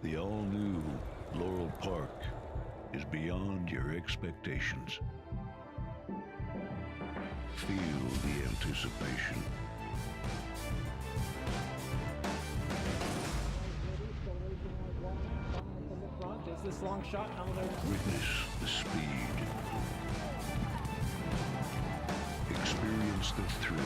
The all-new Laurel Park is beyond your expectations. Feel the anticipation. Is this long shot? Witness the speed. Experience the thrill.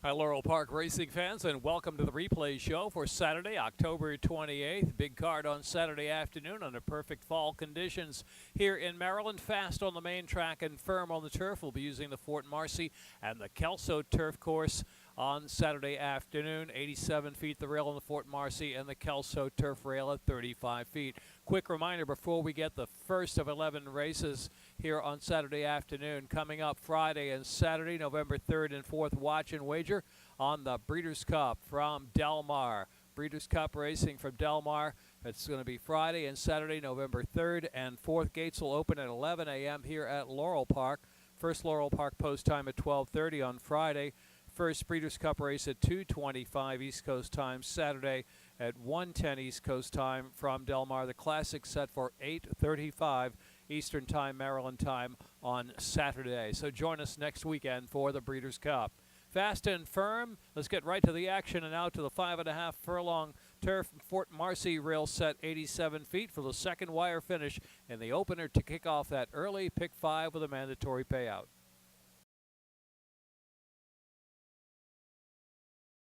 Hi, Laurel Park racing fans, and welcome to the replay show for Saturday, October 28th. Big card on Saturday afternoon under perfect fall conditions here in Maryland. Fast on the main track and firm on the turf. We'll be using the Fort Marcy and the Kelso turf course on Saturday afternoon. 87 feet the rail on the Fort Marcy and the Kelso turf rail at 35 feet. Quick reminder before we get the first of 11 races here on Saturday afternoon. Coming up Friday and Saturday, November 3rd and 4th, watch and wager on the Breeders' Cup from Del Mar. Breeders' Cup racing from Del Mar. It's going to be Friday and Saturday, November 3rd and 4th. Gates will open at 11 a.m. here at Laurel Park. First Laurel Park post time at 12:30 on Friday. First Breeders' Cup race at 2:25 East Coast time. Saturday at 1:10 East Coast time from Del Mar. The Classic set for 8:35 Eastern time, Maryland time on Saturday. So join us next weekend for the Breeders' Cup. Fast and firm. Let's get right to the action and out to the 5.5 furlong turf. Fort Marcy rail set 87 feet for the second wire finish and the opener to kick off that early pick 5 with a mandatory payout.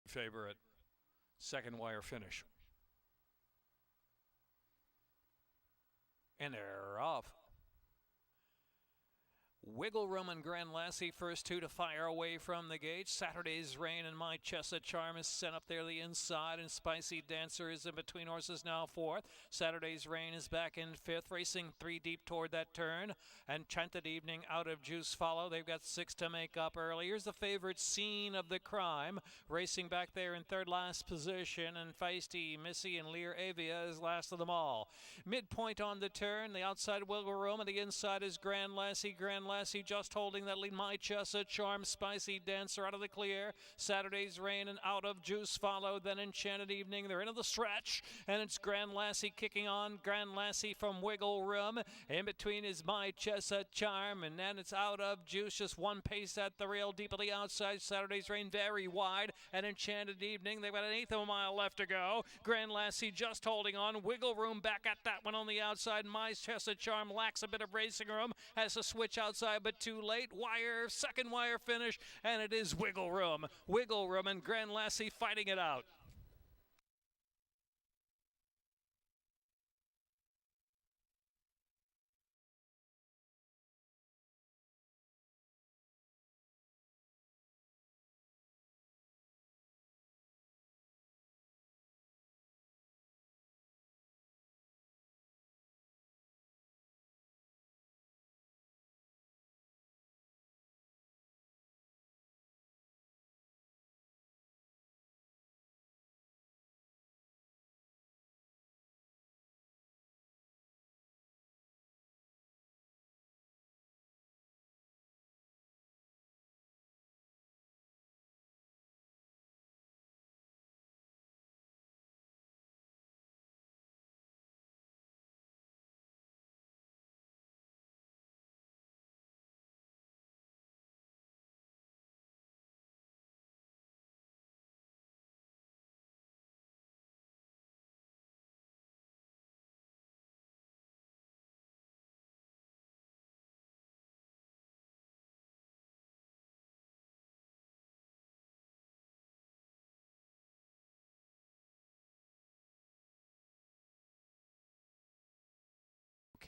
Favorite second wire finish. And they're off. Wiggle Room and Grand Lassie, first two to fire away from the gate. Saturday's Rain and My Chessa Charm is sent up there the inside, and Spicy Dancer is in between horses now fourth. Saturday's Rain is back in fifth, racing three deep toward that turn. Enchanted Evening out of Juice follow. They've got six to make up early. Here's the favorite, Scene of the Crime, racing back there in third last position, and Feisty, Missy, and Lear Avia is last of them all. Midpoint on the turn, the outside Wiggle Room, and the inside is Grand Lassie. Grand Lassie just holding that lead. My Chessa Charm, Spicy Dancer out of the clear. Saturday's Rain and out of Juice follow. Then Enchanted Evening. They're into the stretch, and it's Grand Lassie kicking on. Grand Lassie from Wiggle Room. In between is My Chessa Charm, and then it's out of Juice. Just one pace at the rail, deep at the outside. Saturday's Rain very wide, and Enchanted Evening. They've got an eighth of a mile left to go. Grand Lassie just holding on. Wiggle Room back at that one on the outside. My Chessa Charm lacks a bit of racing room. Has to switch outside, but too late. Wire, second wire finish, and it is Wiggle Room. Wiggle Room and Grand Lassie fighting it out.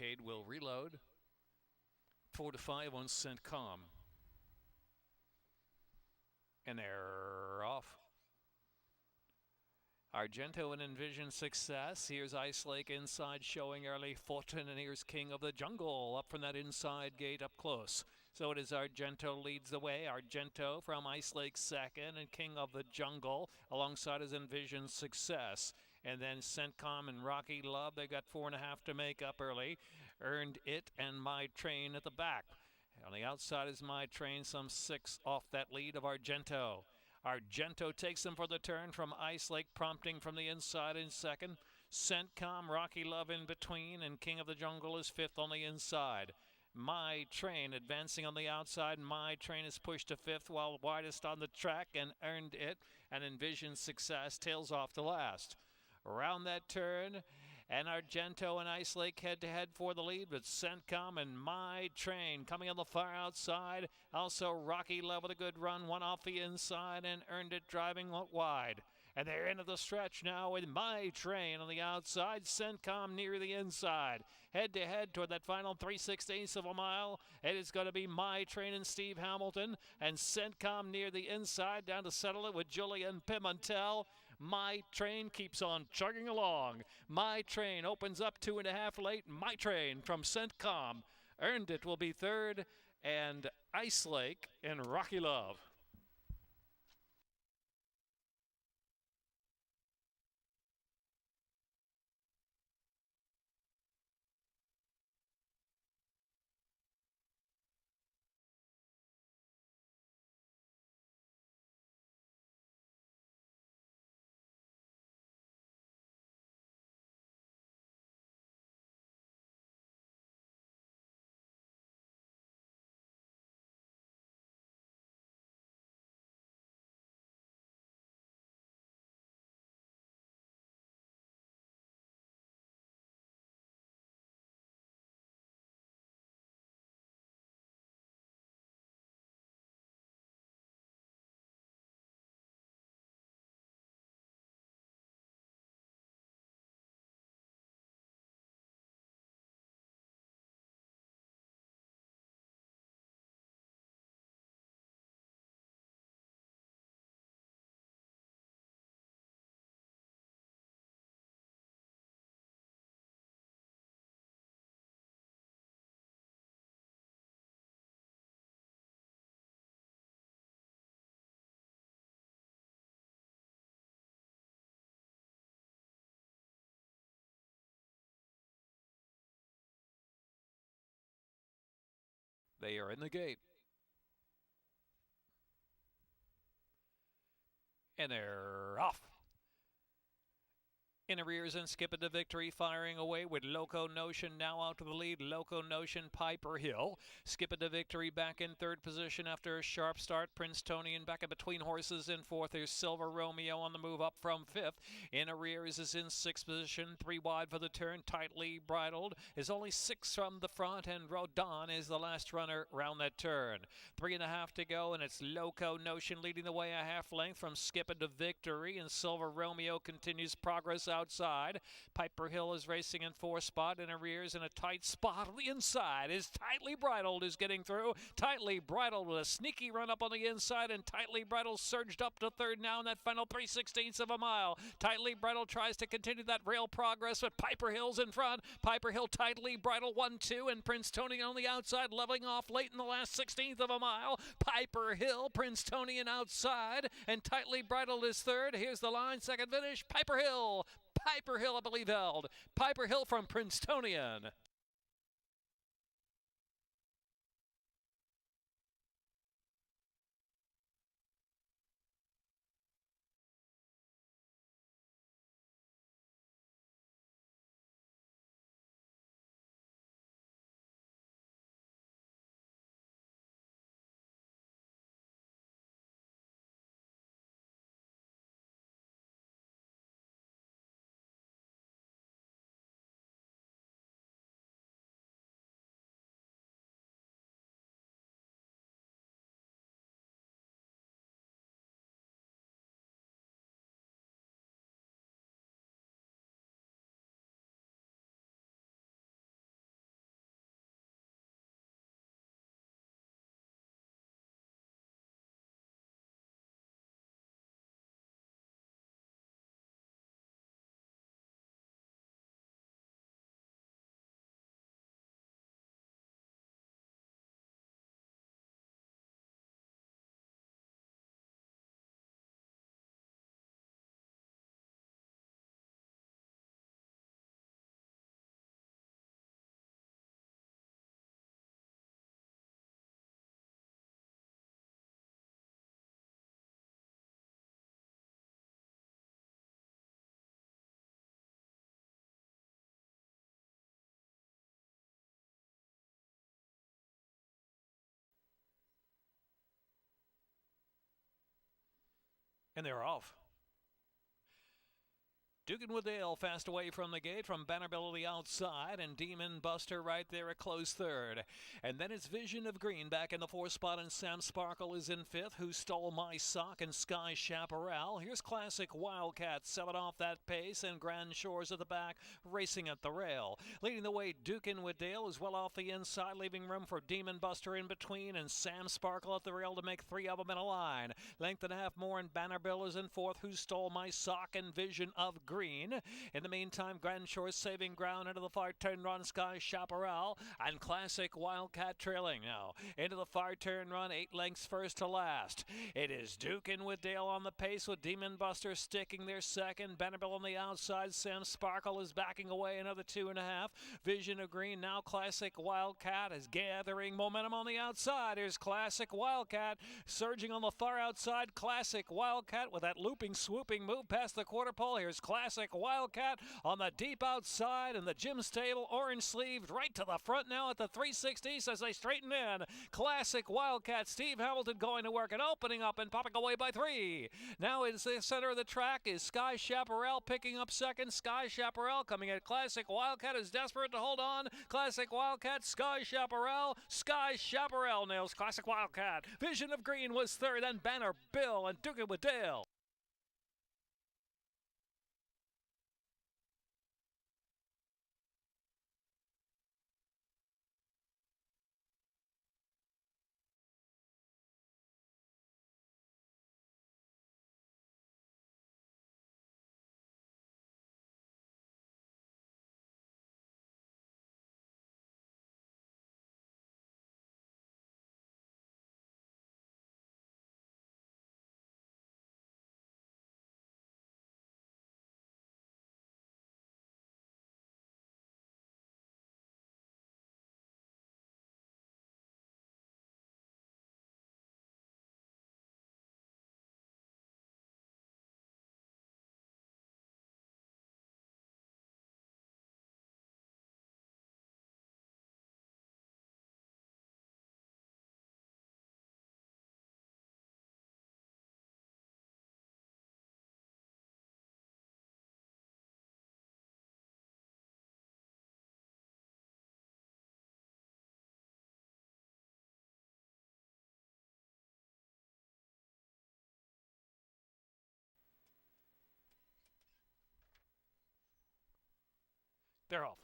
Cade will reload. 4 to 5 on CENTCOM. And they're off. Argento and Envision success. Here's Icelake inside showing early. Fightin, and here's King of the Jungle up from that inside gate up close. So it is Argento leads the way. Argento from Icelake second, and King of the Jungle alongside his Envision success. And then CENTCOM and Rocky Love, they got 4.5 to make up early. Earned It and My Train at the back. On the outside is My Train, some 6 off that lead of Argento. Argento takes them for the turn from Icelake, prompting from the inside in second. Centcom, Rocky Love in between, and King of the Jungle is 5th on the inside. My Train advancing on the outside. My Train is pushed to 5th, while widest on the track and earned it. And Envision Success tails off to last. Around that turn, and Argento and Icelake head-to-head for the lead, with Centcom and My Train coming on the far outside. Also Rocky Love with a good run, one off the inside, and earned it driving wide. And they're into the stretch now with My Train on the outside, Centcom near the inside. Head-to-head toward that final 3/16 of a mile. It is going to be My Train and Steve Hamilton, and Centcom near the inside, down to settle it with Julian Pimentel. My Train keeps on chugging along. My Train opens up 2.5 late. My Train from Centcom. Earned It will be 3rd, and Icelake and Rocky Love. They are in the gate. And they're off. In arrears and Skip It to Victory, firing away with Loco Notion now out to the lead. Loco Notion, Piper Hill. Skip It to Victory back in 3rd position after a sharp start. Princetonian back in between horses in 4th. There's Silver Romeo on the move up from 5th. In arrears is in 6th position. 3 wide for the turn. Tightly bridled is only 6 from the front, and Rodon is the last runner round that turn. 3.5 to go, and it's Loco Notion leading the way a half length from Skip It to Victory, and Silver Romeo continues progress outside. Piper Hill is racing in 4th spot. In arrears in a tight spot on the inside is Tightly Bridled is getting through. Tightly Bridled with a sneaky run up on the inside, and Tightly Bridled surged up to 3rd now in that final 3/16 of a mile. Tightly Bridled tries to continue that rail progress, but Piper Hill's in front. Piper Hill, Tightly Bridled 1-2, and Princetonian on the outside, leveling off late in the last 16th of a mile. Piper Hill, Princetonian outside, and Tightly Bridled is 3rd. Here's the line, 2nd finish, Piper Hill. Piper Hill, I believe, held. Piper Hill from Princetonian. And they're off. Dukin with Dale fast away from the gate from Bannerbill to the outside, and Demon Buster right there at close third. And then it's Vision of Green back in the fourth spot, and Sam Sparkle is in fifth. Who Stole My Sock and Sky Chaparral. Here's Classic Wildcat selling off that pace, and Grand Shores at the back racing at the rail. Leading the way, Dukin with Dale is well off the inside, leaving room for Demon Buster in between, and Sam Sparkle at the rail to make three of them in a line. Length and a half more, and Bannerbill is in fourth. Who Stole My Sock and Vision of Green. In the meantime, Grand Shore saving ground into the far turn run, Sky Chaparral, and Classic Wildcat trailing now. Into the far turn run, 8 lengths first to last. It is Dukin with Dale on the pace, with Demon Buster sticking there second. Bannerbill on the outside. Sam Sparkle is backing away another 2.5. Vision of Green, now Classic Wildcat is gathering momentum on the outside. Here's Classic Wildcat surging on the far outside. Classic Wildcat with that looping, swooping move past the quarter pole. Here's Classic Wildcat on the deep outside, and the Jim Stable orange sleeved right to the front now at the 360s as they straighten in. Classic Wildcat, Steve Hamilton going to work and opening up and popping away by 3. Now in the center of the track is Sky Chaparral picking up second. Sky Chaparral coming at Classic Wildcat is desperate to hold on. Classic Wildcat, Sky Chaparral. Sky Chaparral nails Classic Wildcat. Vision of Green was third, and Banner Bill and Dukin with Dale. They're off.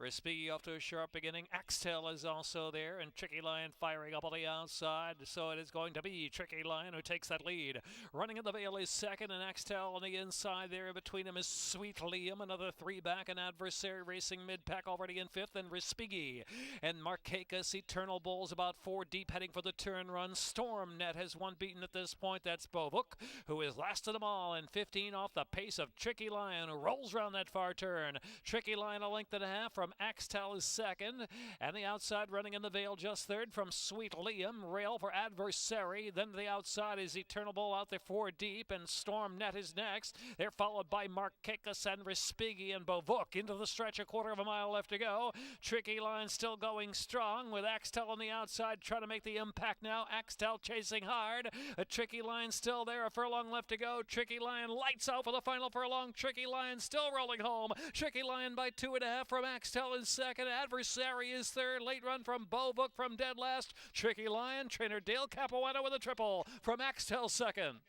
Respighi off to a sharp beginning. Axtell is also there, and Tricky Lion firing up on the outside. So it is going to be Tricky Lion who takes that lead. Running in the Vale is second, and Axtell on the inside there. Between him is Sweet Llam, another 3 back, and Adversary racing mid-pack already in fifth, and Respighi. And Markakls, Eternal Bulls about 4 deep heading for the turn run. Stormnet has one beaten at this point. That's Bovuk, who is last of them all, and 15 off the pace of Tricky Lion, who rolls around that far turn. Tricky Lion a length and a half from Axtell is second, and the outside running in the Vale just third from Sweet Llam. Rail for Adversary. Then the outside is Eternal Bull out there 4 deep, and Stormnet is next. They're followed by Markakls and Respighi and Bovuk into the stretch, a quarter of a mile left to go. Tricky Lion still going strong with Axtell on the outside trying to make the impact now. Axtell chasing hard. A Tricky Lion still there, a furlong left to go. Tricky Lion lights out for the final furlong. Tricky Lion still rolling home. Tricky Lion by 2.5 from Axtell in second. Adversary is third. Late run from Bovuk from dead last. Tricky Lion, trainer Dale Capuano with a triple from Axtell second.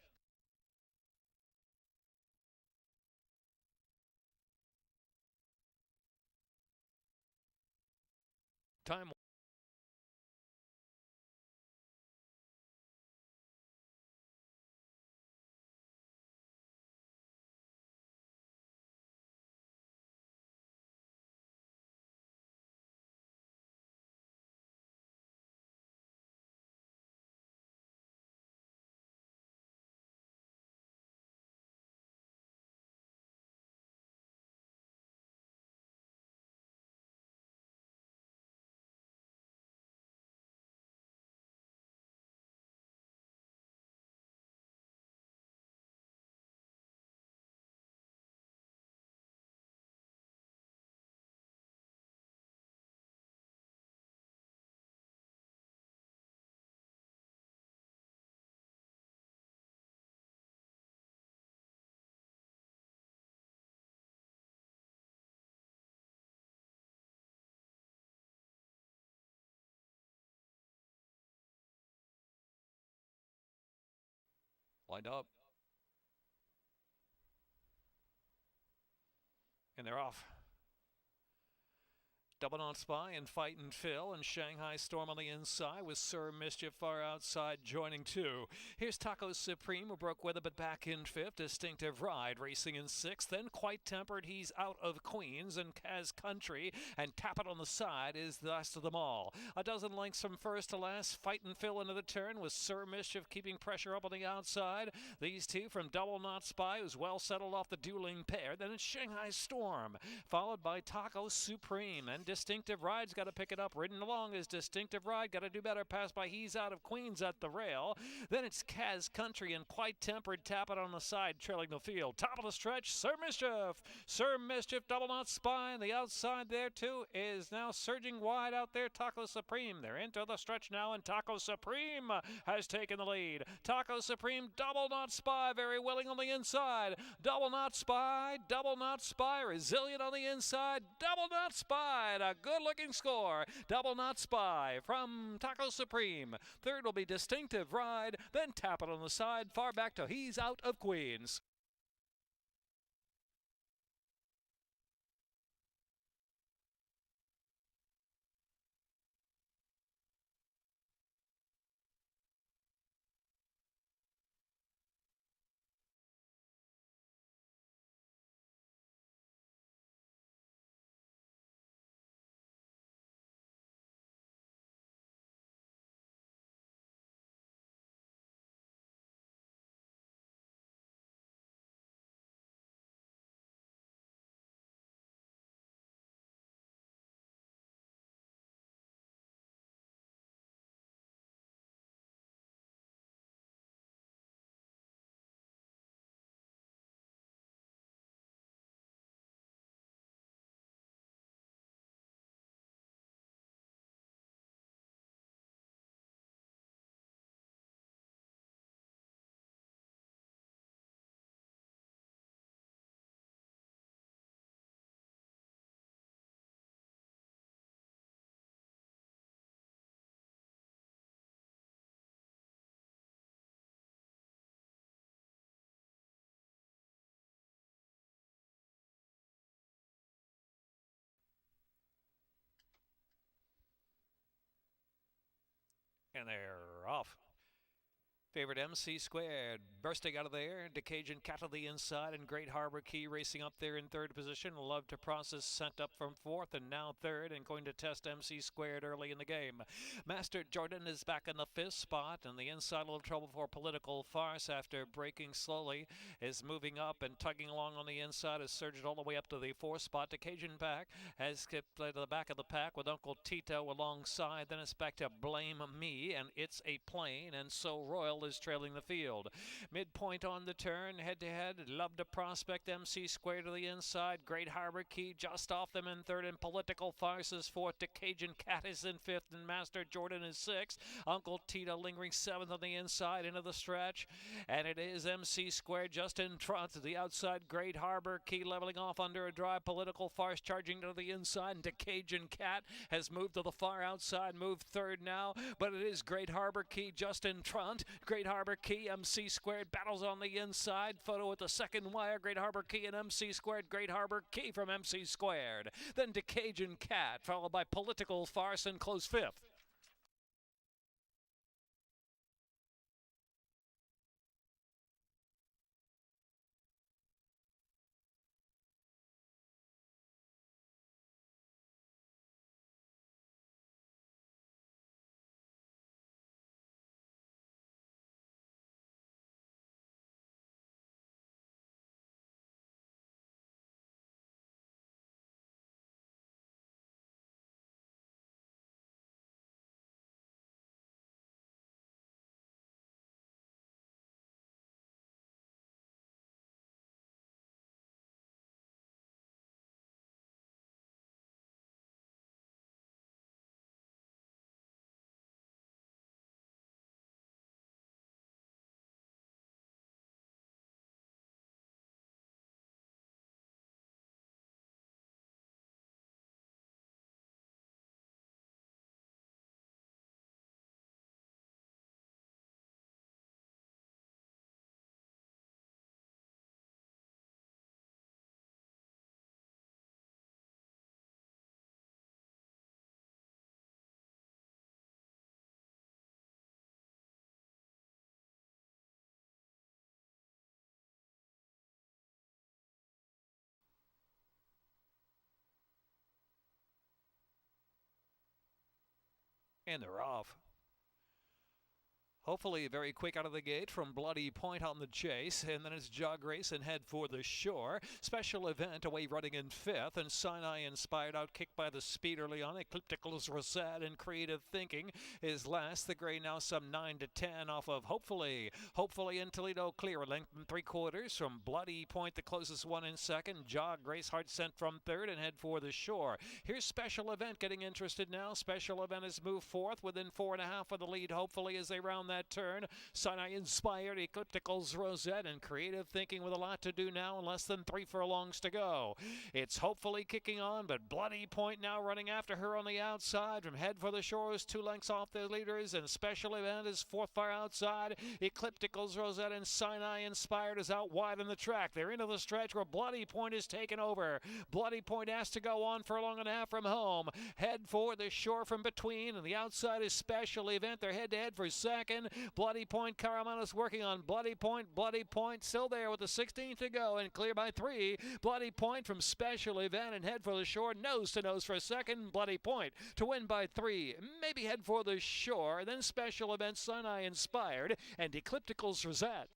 Time Lined up. And they're off. Double Naught Spy and Fightin Phil and Shanghai Storm on the inside with Sir Mischief far outside joining two. Here's Taco Supreme who broke with it but back in fifth. Distinctive Ride racing in sixth. Then Quite Tempered, he's out of Queens and Kaz Country and Tapitontheside is the last of them all. A dozen lengths from first to last. Fightin Phil into the turn with Sir Mischief keeping pressure up on the outside. These two from Double Naught Spy who's well settled off the dueling pair. Then it's Shanghai Storm followed by Taco Supreme and Distinctive Ride's got to pick it up. Ridden along is Distinctive Ride. Got to do better. Pass by He's Out of Queens at the rail. Then it's Kaz Country and Quite Tempered. Tap it on the side, trailing the field. Top of the stretch, Sir Mischief. Sir Mischief, Double Naught Spy. And the outside there, too, is now surging wide out there. Taco Supreme. They're into the stretch now, and Taco Supreme has taken the lead. Taco Supreme, Double Naught Spy, very willing on the inside. Double Naught Spy, resilient on the inside. Double Naught Spy. A good-looking score. Double Naught Spy from Taco Supreme. Third will be Distinctive Ride. Then Tap It on the side. Far back to He's Out of Queens. And they're off. Favorite MC Squared bursting out of there. Decajun Cat of the inside and Great Harbor Key racing up there in third position. Love to Process sent up from fourth and now third and going to test MC Squared early in the game. Master Jordan is back in the fifth spot and the inside a little trouble for Political Farce after braking slowly is moving up and tugging along on the inside has surged all the way up to the fourth spot. Decajun back has skipped to the back of the pack with Uncle Tito alongside. Then it's back to Blame Me and It's a Plane and So Royal is trailing the field. Midpoint on the turn, head-to-head. Love to Prospect, MC Square to the inside. Great Harbor Key just off them in third, and Political Farce is fourth. Decajun Cat is in fifth, and Master Jordan is sixth. Uncle Tito lingering seventh on the inside into the stretch, and it is MC Square just in front. The outside, Great Harbor Key leveling off under a drive. Political Farce charging to the inside, and Decajun Cat has moved to the far outside, moved third now, but it is Great Harbor Key just in front. Great Harbor Key, MC Squared battles on the inside. Photo at the second wire. Great Harbor Key and MC Squared. Great Harbor Key from MC Squared. Then Decajun Cat, followed by Political Farce and close fifth. And they're off. Hopefully very quick out of the gate from Bloody Point on the chase, and then it's Jog Race and head for the shore. Special Event away running in fifth, and Sinai Inspired out kicked by the speed early on. Ecliptical's Rosette and Creative Thinking is last. The gray now some 9 to 10 off of Hopefully. Hopefully in Toledo clear, length and 3/4 from Bloody Point, the closest one in second. Jog Race hard sent from third and head for the shore. Here's Special Event getting interested now. Special Event has moved fourth within 4.5 of the lead. Hopefully as they round that turn. Sinai Inspired, Ecliptical's Rosette, and Creative Thinking with a lot to do now and less than 3 furlongs to go. It's Hopefully kicking on, but Bloody Point now running after her on the outside. From head for the shore is 2 lengths off the leaders, and Special Event is 4th far outside. Ecliptical's Rosette and Sinai Inspired is out wide in the track. They're into the stretch where Bloody Point is taken over. Bloody Point has to go on for a long and a half from home. Head for the shore from between, and the outside is Special Event. They're head to head for second. Bloody Point, Karamanos working on Bloody Point still there with the 16th to go and clear by 3. Bloody Point from Special Event and head for the shore, nose to nose for a second. Bloody Point to win by 3, maybe head for the shore, then Special Event, Sinai Inspired, and Ecliptical's Rosette.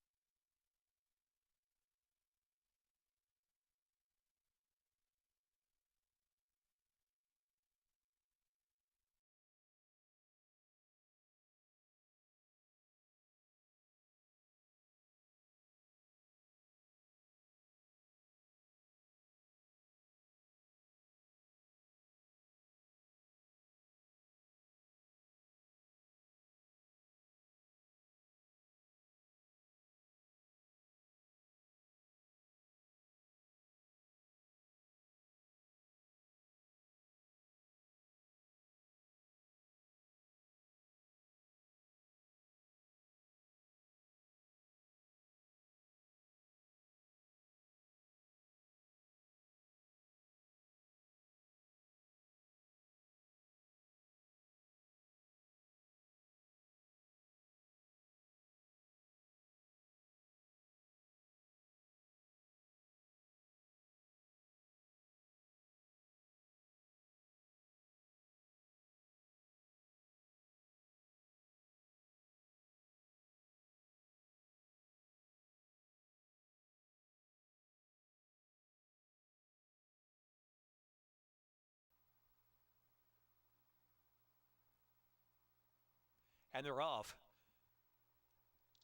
And they're off.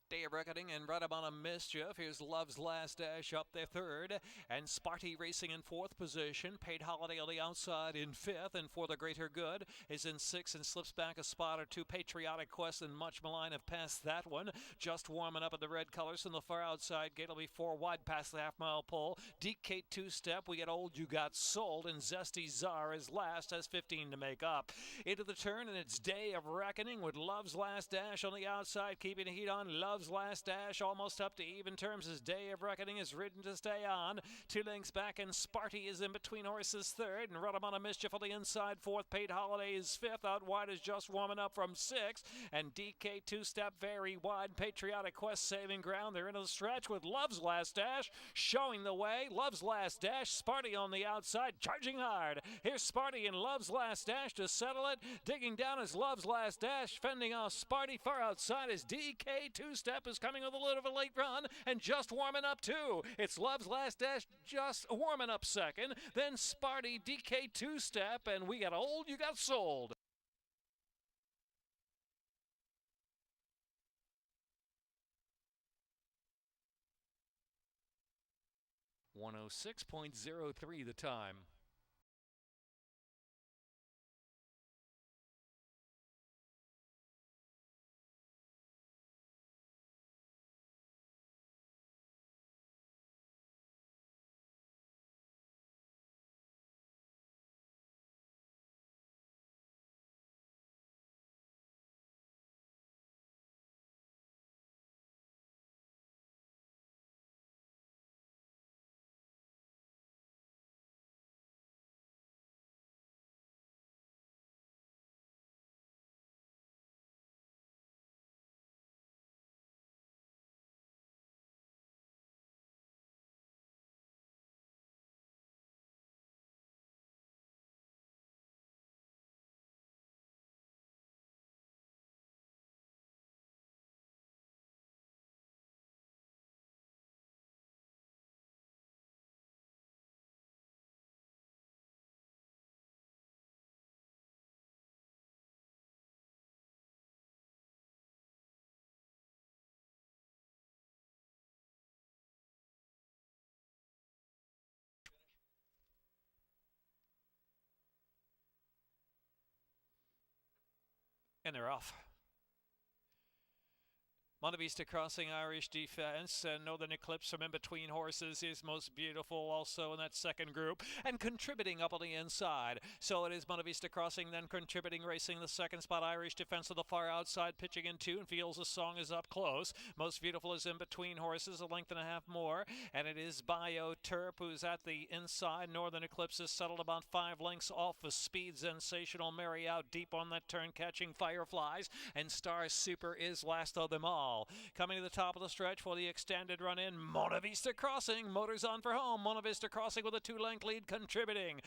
Day of Reckoning and right about a Mischief. Here's Love's Last Dash up there third, and Sparty racing in 4th position. Paid Holiday on the outside in 5th, and For the Greater Good is in 6th and slips back a spot or 2. Patriotic Quest and Much Malign have passed that one. Just warming up at the red colors from the far outside gate. Will be 4 wide past the half-mile pole. DK two-step. We get Old You Got Sold, and Zesty Czar is last, has 15 to make up. Into the turn, and it's Day of Reckoning with Love's Last Dash on the outside, keeping the heat on. Love's Last Dash almost up to even terms as Day of Reckoning is ridden to stay on. 2 lengths back, and Sparty is in between horses third, and Rudamana Mischief on the inside 4th. Paid Holiday is 5th. Out wide is Just Warming Up from 6th, and DK two-step very wide. Patriotic Quest saving ground. They're into the stretch with Love's Last Dash showing the way. Love's Last Dash, Sparty on the outside, charging hard. Here's Sparty and Love's Last Dash to settle it. Digging down is Love's Last Dash, fending off Sparty. Far outside is DK two-step is coming with a little of a late run, and Just Warming Up too. It's Love's Last Dash, Just Warming Up second, then Sparty, DK two-step, and we got Old You Got Sold. 106.03 the time. And they're off. Monte Vista Crossing Irish defense. Northern Eclipse from in between horses is most beautiful also in that second group and contributing up on the inside. So it is Monte Vista Crossing then contributing, racing the second spot. Irish defense to the far outside, pitching in two and feels the song is up close. Most beautiful is in between horses, a length and a half more. And it is Bio Terp who's at the inside. Northern Eclipse is settled about 5 lengths off of Speed Sensational Mary out deep on that turn, catching Fireflies. And Star Super is last of them all. Coming to the top of the stretch for the extended run in, Monte Vista Crossing. Motors on for home. Monte Vista Crossing with a 2-length lead, contributing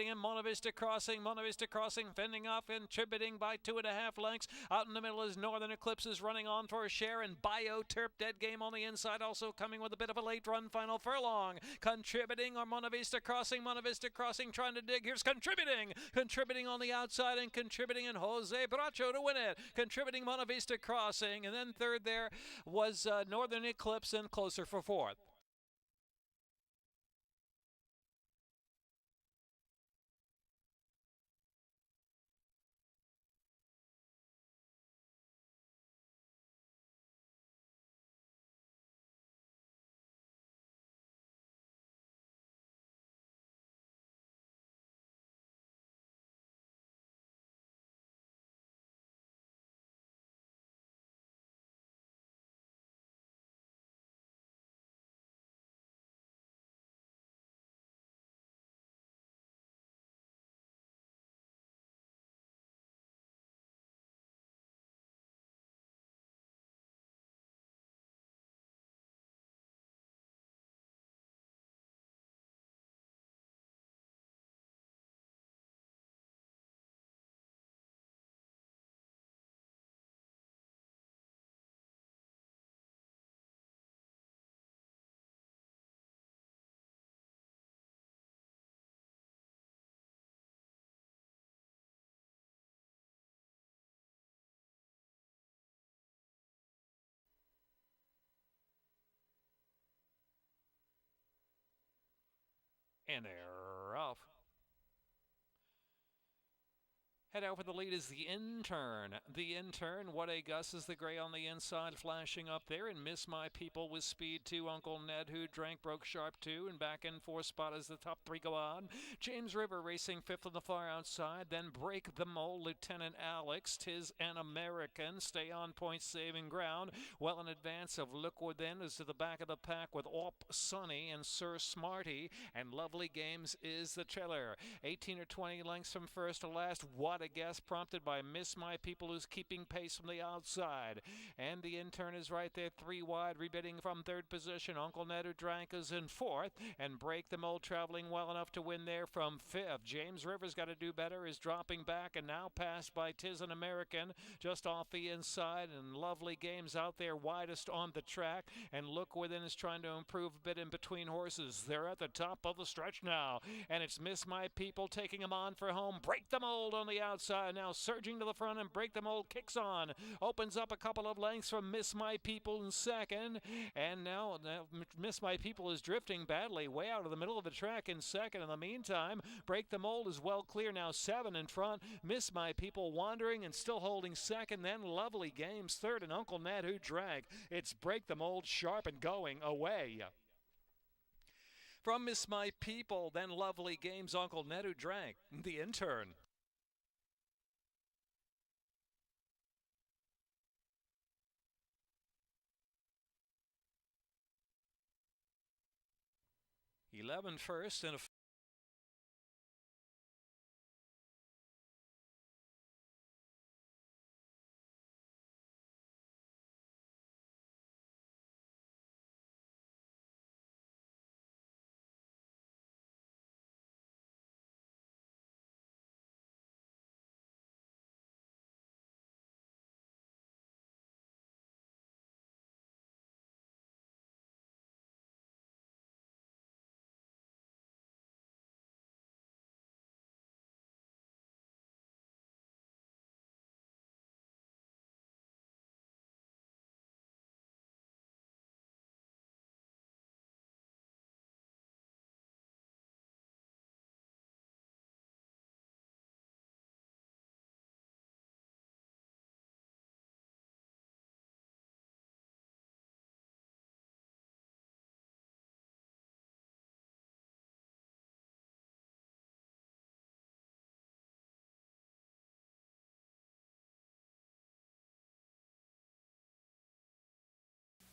in Monte Vista Crossing. Monte Vista Crossing fending off, contributing by 2.5 lengths. Out in the middle is Northern Eclipse is running on for a share, and Bio Terp dead game on the inside, also coming with a bit of a late run final furlong. Contributing or Monte Vista Crossing. Monte Vista Crossing trying to dig. Here's contributing on the outside and contributing in Jose Bracho to win it. Contributing Monte Vista Crossing, and then third there was Northern Eclipse and closer for fourth. And they're off. Head out for the lead is the Intern. The Intern, What a Gus is the gray on the inside, flashing up there. And Miss My People with speed 2. Uncle Ned, who drank, broke sharp 2. And back in 4th spot as the top 3 go on. James River racing 5th on the far outside. Then Break the Mole, Lieutenant Alex. 'Tis an American. Stay on point, saving ground. Well in advance of Look Within is to the back of the pack with Op Sunny and Sir Smarty. And Lovely Games is the trailer. 18 or 20 lengths from first to last. What a Guess, prompted by Miss My People, who's keeping pace from the outside. And the Intern is right there, 3 wide, rebidding from 3rd position. Uncle Ned, who drank, is in 4th. And Break the Mold traveling well enough to win there from 5th. James Rivers got to do better, is dropping back and now passed by 'Tis an American just off the inside. And Lovely Games out there widest on the track. And Look Within is trying to improve a bit in between horses. They're at the top of the stretch now. And it's Miss My People taking them on for home. Break the Mold on the outside, now surging to the front, and Break the Mold kicks on. Opens up a couple of lengths from Miss My People in second. And now Miss My People is drifting badly, way out of the middle of the track in second. In the meantime, Break the Mold is well clear now, 7 in front. Miss My People wandering and still holding second. Then Lovely Games third, and Uncle Ned, who drank. It's Break the Mold sharp and going away. From Miss My People, then Lovely Games, Uncle Ned, who drank. The Intern. Eleven first and a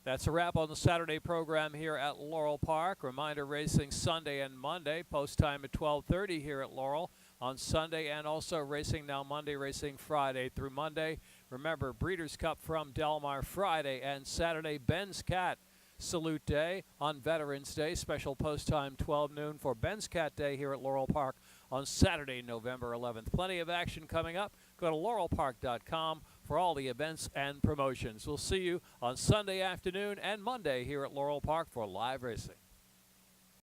That's a wrap on the Saturday program here at Laurel Park. Reminder, racing Sunday and Monday. Post time at 12:30 here at Laurel on Sunday, and also racing now Monday, racing Friday through Monday. Remember, Breeders' Cup from Del Mar Friday and Saturday. Ben's Cat Salute Day on Veterans Day. Special post time 12 noon for Ben's Cat Day here at Laurel Park on Saturday, November 11th. Plenty of action coming up. Go to laurelpark.com for all the events and promotions. We'll see you on Sunday afternoon and Monday here at Laurel Park for live racing.